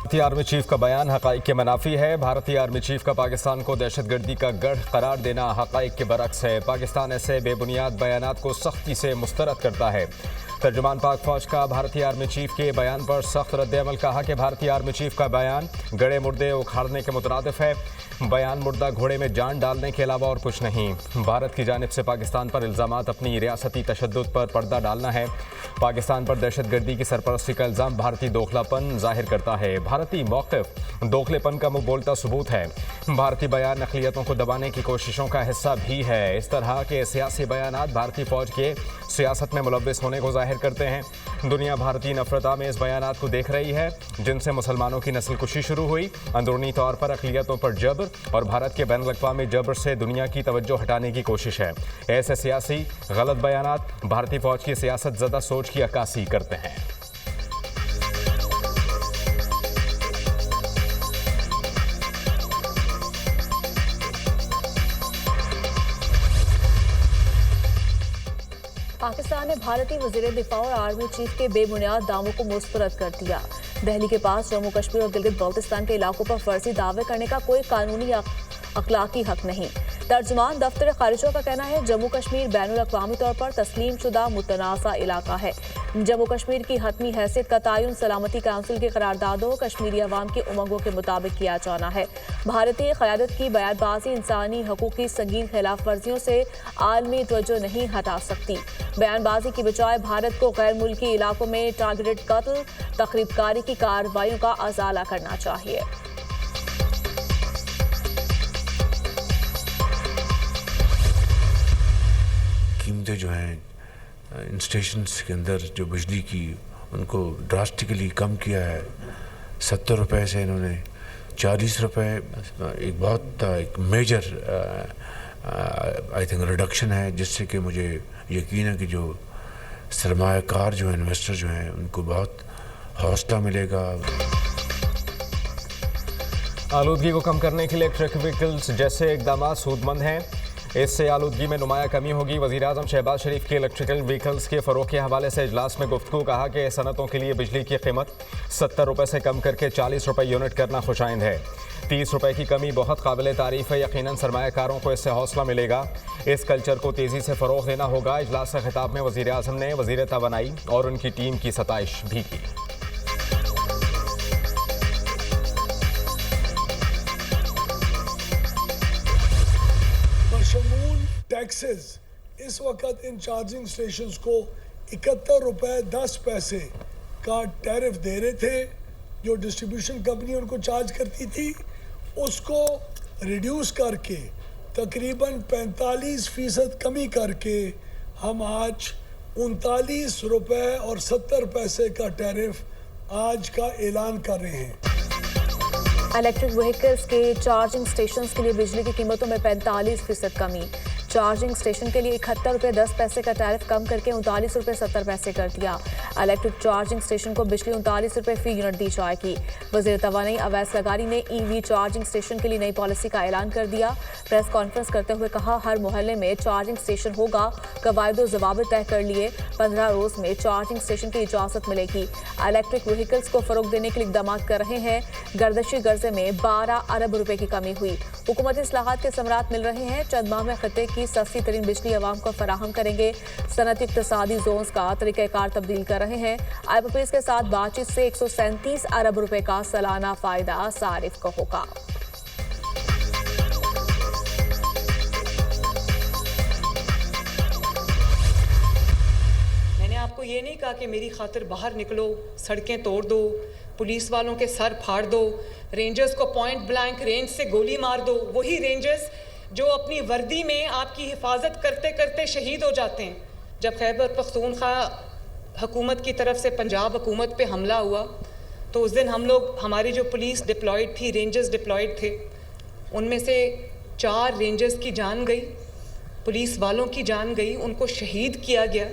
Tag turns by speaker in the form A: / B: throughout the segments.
A: भारतीय army chief का बयान हक़ाइक़ के मनाफी है। भारतीय आर्मी चीफ का पाकिस्तान को दहशतगर्दी का गढ़ करार देना हक़ाइक़ के बरक्स है। पाकिस्तान ऐसे बेबुनियाद बयानात को सख्ती से मुस्तरद करता है। तर्जुमान पाक फौज का भारतीय आर्मी चीफ के बयान पर सख्त रद्द-ए-अमल। कहा कि भारतीय आर्मी चीफ का बयान गड़े मुर्दे उखाड़ने के मुतरादिफ है। बयान मुर्दा घोड़े में जान डालने के अलावा और कुछ नहीं। भारत की जानिब से पाकिस्तान पर इल्ज़ामात अपनी रियासती तशद्दुद पर पर्दा डालना है। पाकिस्तान पर दहशतगर्दी की सरपरस्ती का इल्ज़ाम भारतीय दोखलापन जाहिर करता है। भारतीय मौक़िफ़ दोखलेपन का मुँह बोलता सबूत है। भारतीय बयान अक़लियतों को दबाने की कोशिशों का हिस्सा भी है। इस तरह के सियासी बयानात भारतीय फ़ौज के सियासत में मुलव्वस होने को जाहिर करते हैं। दुनिया भारतीय नफरत आमेज़ बयानात को देख रही है, जिनसे मुसलमानों की नस्ल कुशी शुरू हुई। अंदरूनी तौर पर अक़लियतों पर जबर और भारत के बैनुल-अक़वामी जबर से दुनिया की तवज्जो हटाने की कोशिश है। ऐसे सियासी गलत बयानात भारतीय फ़ौज की सियासत ज़दा सोच की अक्कासी करते हैं।
B: पाकिस्तान ने भारतीय वज़ीर दिफा और आर्मी चीफ के बेबुनियाद दावों को मुस्तरद कर दिया। दिल्ली के पास जम्मू कश्मीर और गिलगित बल्तिस्तान के इलाकों पर फर्जी दावे करने का कोई कानूनी अखलाकी हक नहीं। तर्जुमान दफ्तर खारिजा का कहना है, जम्मू कश्मीर बैनुल-अक़वामी तौर पर तस्लीम शुदा मुतनाज़ा इलाका है। जम्मू कश्मीर की हतमी हैसियत का तयन सलामती काउंसिल की करारदादों कश्मीरी अवाम के उमंगों के मुताबिक किया जाना है। भारतीय क़यादत की बयानबाजी इंसानी हकूक़ की संगीन खिलाफ वर्जियों से आलमी तवज्जो नहीं हटा सकती। बयानबाजी की बजाय भारत को गैर मुल्की इलाकों में टारगेटेड कत्ल तखरीबकारी की कार्रवाइयों का अजाला करना चाहिए।
C: कीमतें जो हैं इन स्टेशंस के अंदर जो बिजली की उनको ड्रास्टिकली कम किया है। 70 रुपये से इन्होंने 40 रुपये, एक बहुत एक मेजर आई थिंक रिडक्शन है, जिससे कि मुझे यकीन है कि जो सरमायाकार जो इन्वेस्टर जो हैं उनको बहुत हौसला मिलेगा।
A: आलूदगी को कम करने के लिए इलेक्ट्रिक व्हीकल्स जैसे इक़दाम सूदमंद हैं। इससे आलूदगी में नुमाया कमी होगी। वज़ीर-ए-आज़म शहबाज शरीफ के इलेक्ट्रिकल व्हीकल्स के फ़रोग़ के हवाले से इजलास में गुफ्तगू। कहा कि सनतों के लिए बिजली की कीमत 70 रुपये से कम करके 40 रुपये यूनिट करना खुशाइंद है। 30 रुपये की कमी बहुत काबिल तारीफ़ है। यकीनन सरमायाकारों को इससे हौसला मिलेगा। इस कल्चर को तेज़ी से फ़रोग़ देना होगा। इजलास से खिताब में वज़ीर-ए-आज़म ने वज़ीर तवानाई और उनकी टीम की सताइश भी की।
D: बशमूल टैक्सेस इस वक्त इन चार्जिंग स्टेशंस को 71 रुपये 10 पैसे का टैरिफ दे रहे थे। जो डिस्ट्रीब्यूशन कंपनी उनको चार्ज करती थी, उसको रिड्यूस करके तकरीबन 45% कमी करके हम आज 39 रुपये और 70 पैसे का टैरिफ आज का ऐलान कर रहे हैं।
B: इलेक्ट्रिक व्हीकल्स के चार्जिंग स्टेशंस के लिए बिजली की कीमतों में 45% कमी। चार्जिंग स्टेशन के लिए 71 रुपये 10 पैसे का टैरिफ कम करके 39 रुपये 70 पैसे कर दिया। इलेक्ट्रिक चार्जिंग स्टेशन को बिजली 39 रुपये फी यूनिट दी जाएगी। वज़ीर तवानाई अवैस लगारी ने ईवी चार्जिंग स्टेशन के लिए नई पॉलिसी का ऐलान कर दिया। प्रेस कॉन्फ्रेंस करते हुए कहा, हर मोहल्ले में चार्जिंग स्टेशन होगा। कवायद ज़वाबित तय कर लिए। 15 रोज़ में चार्जिंग स्टेशन की इजाज़त मिलेगी। इलेक्ट्रिक व्हीकल्स को फ़रोग़ देने के लिए इक़दाम कर रहे हैं। गर्दिशी गर्जे में 12 अरब रुपए की कमी हुई। हुकूमती इस्लाहात के समरात मिल रहे हैं। चंद माह में खत्ते की सस्ती तरीन बिजली अवाम को फराहम करेंगे। सनती इक़्तिसादी जोन्स का तरीक़ाकार तब्दील कर रहे हैं। IPPs के साथ बातचीत से 137 अरब रुपए का सालाना फ़ायदा सारिफ को होगा।
E: मैंने आपको ये नहीं कहा कि मेरी खातिर बाहर निकलो, सड़कें तोड़ दो, पुलिस वालों के सर फाड़ दो, रेंजर्स को पॉइंट ब्लैंक रेंज से गोली मार दो। वही रेंजर्स जो अपनी वर्दी में आपकी हिफाजत करते करते शहीद हो जाते हैं। जब खैबर पख्तूनख्वा हुकूमत की तरफ से पंजाब हुकूमत पे हमला हुआ, तो उस दिन हम लोग, हमारी जो पुलिस डिप्लॉयड थी, रेंजर्स डिप्लॉयड थे, उनमें से 4 रेंजर्स की जान गई, पुलिस वालों की जान गई, उनको शहीद किया गया।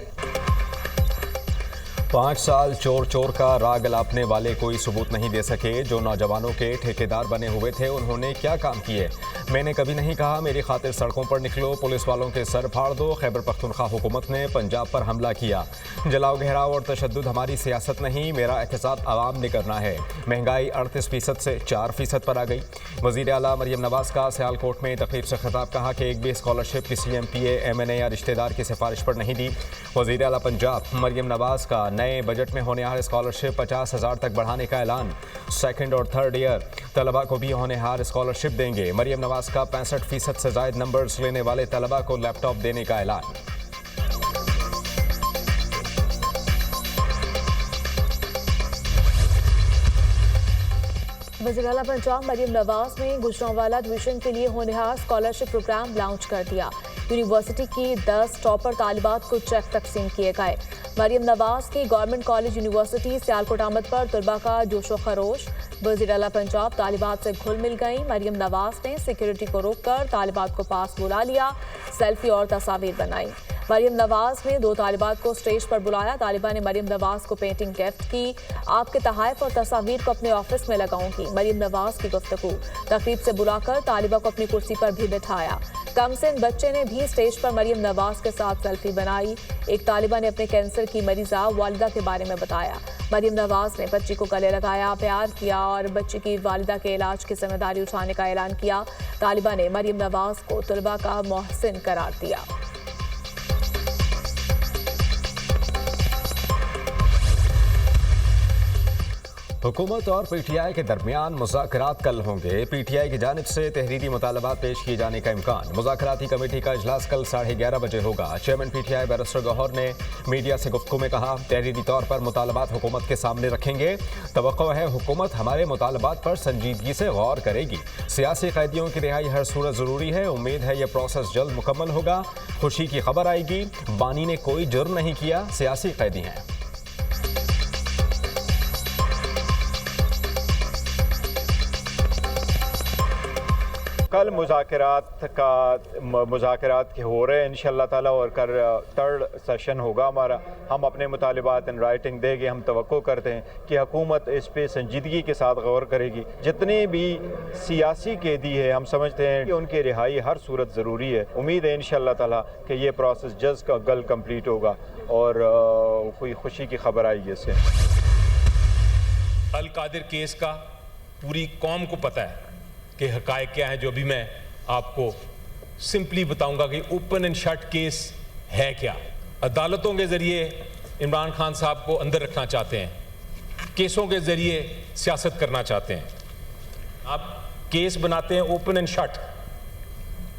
A: 5 साल चोर चोर का राग अलापने वाले कोई सबूत नहीं दे सके। जो नौजवानों के ठेकेदार बने हुए थे, उन्होंने क्या काम किए? मैंने कभी नहीं कहा मेरी खातिर सड़कों पर निकलो, पुलिस वालों के सर फाड़ दो। खैबर पख्तूनख्वा हुकूमत ने पंजाब पर हमला किया। जलाओ घिराव और तशद्दुद हमारी सियासत नहीं, मेरा एहतसाब आवाम ने करना है। महंगाई 38% से 4% पर आ गई। वज़ीर आला मरियम नवाज का सियालकोट में तकरीब से खिताब, कहा कि एक भी स्कॉलरशिप किसी MPA, MNA या रिश्तेदार की सिफारिश पर नहीं दी। वज़ीर आला पंजाब मरियम नवाज का नए बजट में होने हार स्कॉलरशिप 50,000 तक बढ़ाने का ऐलान। सेकंड और थर्ड ईयर तलबा को भी होने हार स्कॉलरशिप देंगे। मरियम नवाज का 65% से ज़ायद नंबर्स लेने वाले तलबा को लैपटॉप देने का ऐलान।
B: वज़ीर आला पंजाब मरियम नवाज ने गुजरांवाला डिवीजन के लिए होनहार स्कॉलरशिप प्रोग्राम लॉन्च कर दिया। यूनिवर्सिटी की 10 टॉपर तालिबात को चेक तकसीम किए गए। मरियम नवाज की गवर्नमेंट कॉलेज यूनिवर्सिटी सियालकोट आमद पर तलबा का जोशो खरोश। वज़ीर आला पंजाब तालिबात से घुल मिल गई। मरियम नवाज ने सिक्योरिटी को रोककर तालिबात को पास बुला लिया, सेल्फी और तस्वीर बनाई। मरियम नवाज ने 2 तालिबात को स्टेज पर बुलाया। तालिबा ने मरियम नवाज को पेंटिंग गिफ्ट की। आपके तहाइफ और तस्वीर को अपने ऑफिस में लगाऊंगी, मरियम नवाज की गुफ्तगू। तकरीब से बुलाकर तालिबा को अपनी कुर्सी पर भी बिठाया। कमसिन बच्चे ने भी स्टेज पर मरियम नवाज के साथ सेल्फी बनाई। एक तालिबा ने अपने कैंसर की मरीजा वालिदा के बारे में बताया। मरियम नवाज ने बच्ची को गले लगाया, प्यार किया और बच्ची की वालिदा के इलाज की जिम्मेदारी उठाने का ऐलान किया। तालिबा ने मरियम नवाज को तलबा का मोहसिन करार दिया।
A: हुकूमत और PTI के दरमियान मुज़ाकरात कल होंगे। PTI की जानिब से तहरीरी मुतालबात पेश किए जाने का इम्कान। मुज़ाकराती कमेटी का इजलास कल 11:30 बजे होगा। चेयरमैन PTI बैरिस्टर गौहर ने मीडिया से गुफ्तगू में कहा, तहरीरी तौर पर मुतालबात हुकूमत के सामने रखेंगे। तवक्को है हुकूमत हमारे मुतालबात पर संजीदगी से गौर करेगी। सियासी कैदियों की रिहाई हर सूरत ज़रूरी है। उम्मीद है यह प्रोसेस जल्द मुकम्मल होगा। खुशी की खबर आएगी। बानी ने कोई जुर्म नहीं किया, सियासी कैदी हैं।
F: कल मुज़ाकरात के हो रहे हैं इंशाअल्लाह ताला, और कल 3rd सेशन होगा हमारा। हम अपने मुतालिबात इन राइटिंग देंगे। हम तवक्को करते हैं कि हुकूमत इस पे संजीदगी के साथ गौर करेगी। जितने भी सियासी कैदी है हम समझते हैं कि उनकी रिहाई हर सूरत ज़रूरी है। उम्मीद है इंशाअल्लाह ताला कि ये प्रोसेस जल्द का कल कंप्लीट होगा और कोई खुशी की खबर आएगी इससे।
G: अल कादिर केस का पूरी कौम को पता है कि हकायक क्या है। जो भी मैं आपको सिंपली बताऊंगा कि ओपन एंड शट केस है क्या। अदालतों के ज़रिए इमरान खान साहब को अंदर रखना चाहते हैं, केसों के ज़रिए सियासत करना चाहते हैं। आप केस बनाते हैं open and shut,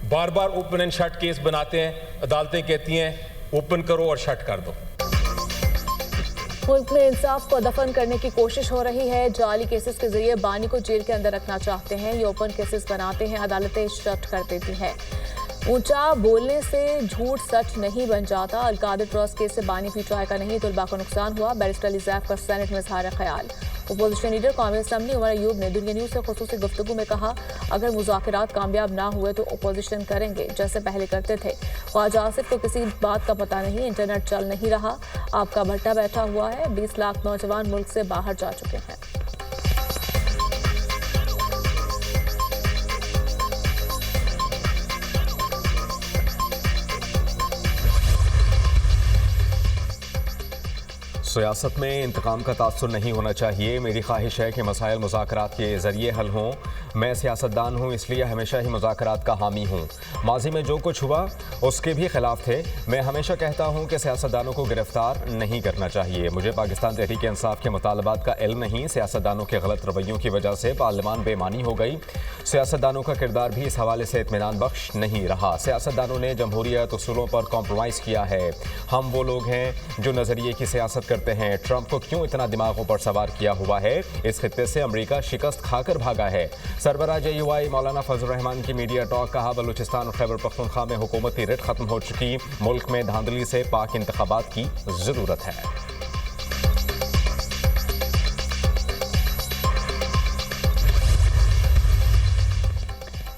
G: bar bar open and shut case बनाते हैं। अदालतें कहती हैं ओपन करो और शट कर दो।
B: मुल्क में इंसाफ को दफन करने की कोशिश हो रही है। जाली केसेस के जरिए बानी को जेल के अंदर रखना चाहते हैं। ये ओपन केसेस बनाते हैं, अदालतें शट कर देती हैं। ऊंचा बोलने से झूठ सच नहीं बन जाता। अल कादिर ट्रस्ट केस से बानी PTI का नहीं, तलबा को नुकसान हुआ। बैरिस्टर अली ज़ैफ का सेनेट में इज़हार ख्याल। अपोजिशन लीडर कौमी असम्बली उमर अयूब ने दुनिया न्यूज़ से खुसूसी गुफ्तगू में कहा, अगर मुज़ाकरात कामयाब ना हुए तो अपोजिशन करेंगे जैसे पहले करते थे। ख्वाजा आसिफ को किसी बात का पता नहीं, इंटरनेट चल नहीं रहा, आपका भट्टा बैठा हुआ है। 20 लाख नौजवान मुल्क से बाहर जा चुके हैं।
A: सियासत में इंतकाम का तासुर नहीं होना चाहिए। मेरी ख्वाहिश है कि मसाइल मुज़ाकरात के ज़रिए हल हों। मैं सियासतदान हूँ, इसलिए हमेशा ही मुज़ाकरात का हामी हूँ। माजी में जो कुछ हुआ उसके भी खिलाफ थे। मैं हमेशा कहता हूँ कि सियासतदानों को गिरफ्तार नहीं करना चाहिए। मुझे पाकिस्तान तहरीक इंसाफ के मुतालबात का इल्म नहीं। सियासतदानों के गलत रवैयों की वजह से पार्लियामान बेमानी हो गई। सियासतदानों का किरदार भी इस हवाले से इत्मीनान बख्श नहीं रहा। सियासतदानों ने जमहूरियत उसूलों पर कॉम्प्रोमाइज़ किया है। हम वो लोग हैं जो नज़रिए की सियासत करते हैं। ट्रंप को क्यों इतना दिमागों पर सवार किया हुआ है? इस खित्ते से अमेरिका शिकस्त खाकर भागा है। सरबराह JUI मौलाना फजल रहमान की मीडिया टॉक, कहा बलूचिस्तान और खैबर पख्तूनख्वा में हुकूमती रिट खत्म हो चुकी, मुल्क में धांधली से पाक इंतखाबात की जरूरत है।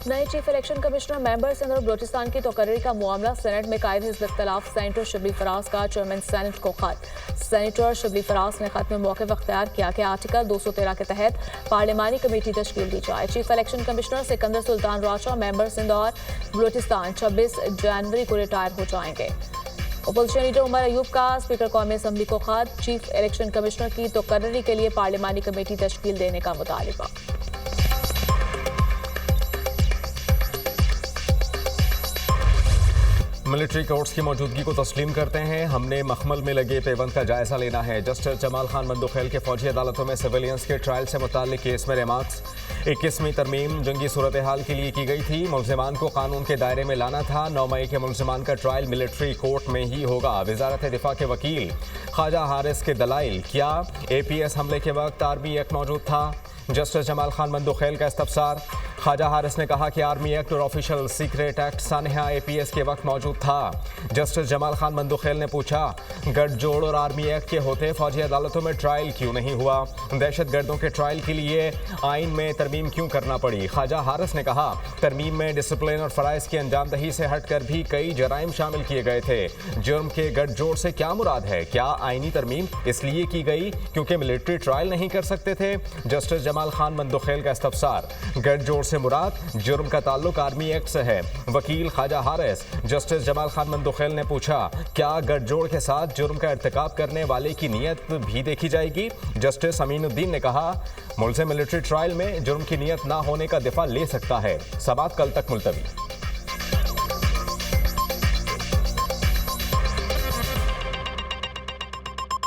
B: नए chief election commissioner member Sindh और बलोचिस्तान की तकर्री का मामला सेनेट में कायद हिज़्ब इख्तिलाफ सेनेटर शिबली फराज का चेयरमैन सेनेट को खत। सेनेटर शिबली फराज ने खत में मौक़िफ़ अख्तियार किया कि आर्टिकल 213 के तहत पार्लिमानी कमेटी तश्कील दी जाए। Chief election commissioner Sikandar Sultan Raja member Sindh और बलोचिस्तान 26 जनवरी को रिटायर हो जाएंगे। अपोजिशन लीडर उमर अयूब का स्पीकर कौमी असम्बली को खत। चीफ इलेक्शन कमिश्नर की तकर्री के लिए पार्लिमानी कमेटी तश्कील देने का मुतालिबा।
A: मिलिट्री कोर्ट्स की मौजूदगी को तस्लीम करते हैं। हमने मखमल में लगे पेबंद का जायजा लेना है। जस्टिस जमाल खान मंदुखेल के फौजी अदालतों में सिविलियंस के ट्रायल से मुताल्लिक केस में रिमार्क्स। 21वीं तरमीम जंगी सूरत हाल के लिए की गई थी। मुल्ज़िमान को कानून के दायरे में लाना था। 9 मई के मुल्ज़िमान का ट्रायल मिलिट्री कोर्ट में ही होगा। वजारत दिफा के वकील ख्वाजा हारिस के दलाइल। क्या APS हमले के वक्त आर्मी एक्ट मौजूद था? जस्टिस जमाल खान मंदुखेल का इस्तफसार। ख्वाजा हारिस ने कहा कि आर्मी एक्ट और ऑफिशियल सीक्रेट एक्ट सानहा APS के वक्त मौजूद था। जस्टिस जमाल खान मंदुखेल ने पूछा, गठजोड़ और आर्मी एक्ट के होते फौजी अदालतों में ट्रायल क्यों नहीं हुआ? दहशत गर्दों के ट्रायल के लिए आइन में तरमीम क्यों करना पड़ी? ख्वाजा हारिस ने कहा, तरमीम में डिसिप्लिन और फ़राइज़ की अंजामदही से हटकर भी कई जराइम शामिल किए गए थे। जुर्म के गठजोड़ से क्या मुराद है? क्या आइनी तरमीम इसलिए की गई क्योंकि मिलिट्री ट्रायल नहीं कर सकते थे? जस्टिस जमाल खान मंदुखेल का इस्तफसार। गठजोड़ से मुराद जुर्म का ताल्लुक आर्मी एक्ट से है। वकील ख्वाजा हारिस। जस्टिस जमाल खान मंदुखेल ने पूछा, क्या गठजोड़ के साथ जुर्म का इर्तिकाब करने वाले की नीयत भी देखी जाएगी? जस्टिस अमीनुद्दीन ने कहा, मुल्ज़िम मिलिट्री ट्रायल में जुर्म की नीयत ना होने का दिफा ले सकता है। समाअत कल तक मुलतवी।